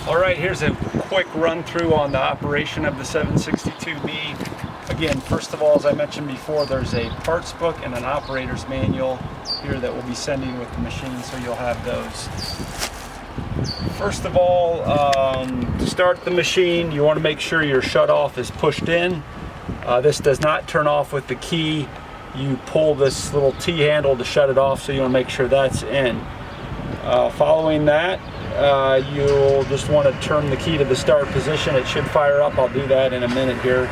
Alright, here's a quick run through on the operation of the 762B. Again, first of all, as I mentioned before, there's a parts book and an operator's manual here that we'll be sending with the machine, so you'll have those. First of all, to start the machine, you want to make sure your shutoff is pushed in. This does not turn off with the key. You pull this little T handle to shut it off, so you want to make sure that's in. Following that, you'll just want to turn the key to the start position. It should fire up. I'll do that in a minute here.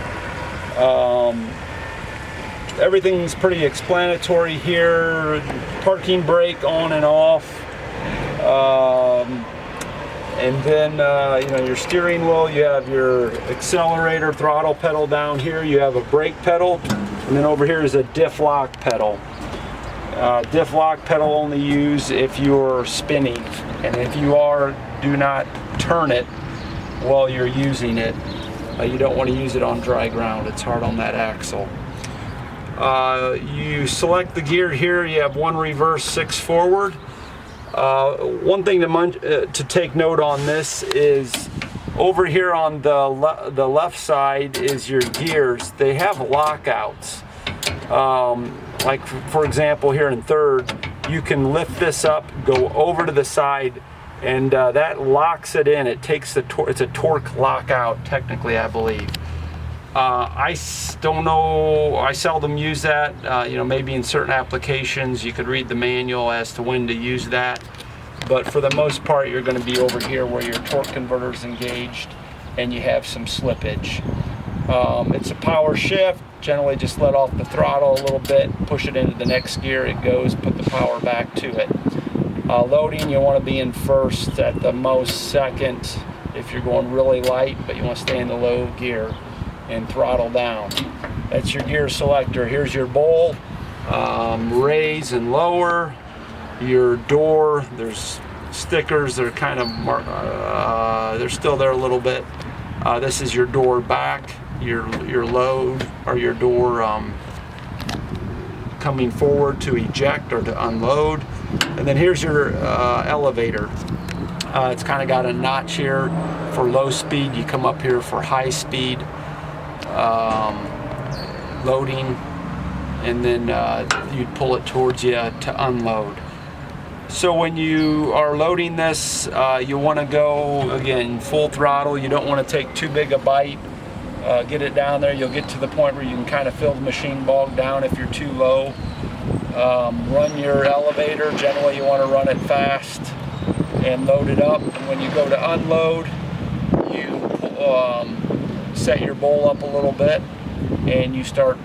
Everything's pretty explanatory here. Parking brake on and off. And then your steering wheel, you have your accelerator throttle pedal down here. You have a brake pedal, and then over here is a diff lock pedal. Diff lock pedal only use if you're spinning, and if you are, do not turn it while you're using it. You don't want to use it on dry ground. It's hard on that axle. You select the gear here. You have 1 reverse, 6 forward. One thing to take note on this is over here on the left side is your gears. They have lockouts. Like for example here in third, you can lift this up, go over to the side, and that locks it in. It takes it's a torque lockout technically, I believe. I don't know, I seldom use that. Maybe in certain applications you could read the manual as to when to use that, but for the most part you're going to be over here where your torque converter is engaged and you have some slippage. It's a power shift. Generally just let off the throttle a little bit, push it into the next gear, it goes, put the power back to it. Loading, you want to be in first, at the most second if you're going really light, but you want to stay in the low gear and throttle down. That's your gear selector. Here's your bowl, raise and lower. Your door, there's stickers, they're kind of they're still there a little bit. This is your door back, your load, or your door coming forward to eject or to unload. And then here's your elevator. It's kind of got a notch here for low speed. You come up here for high speed loading, and then you'd pull it towards you to unload. So when you are loading this, you want to go, again, full throttle. You don't want to take too big a bite. Get it down there. You'll get to the point where you can kind of feel the machine bog down if you're too low. Run your elevator. Generally you want to run it fast and load it up. And when you go to unload, you set your bowl up a little bit and you start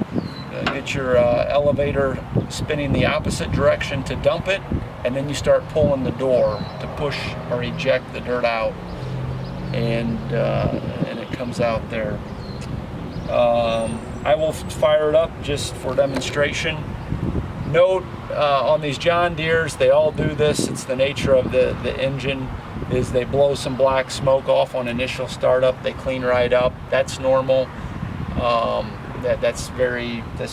get your elevator spinning the opposite direction to dump it, and then you start pulling the door to push or eject the dirt out, and it comes out there. I will fire it up just for demonstration. Note on these John Deeres, they all do this. It's the nature of the engine, is they blow some black smoke off on initial startup. They clean right up. That's normal. That's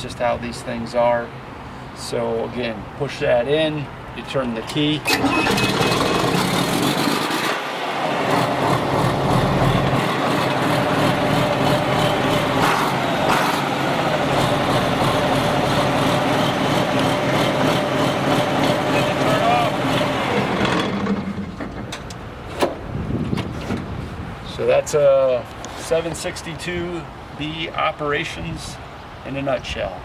just how these things are. So again, push that in. You turn the key. So that's a 762B operations in a nutshell.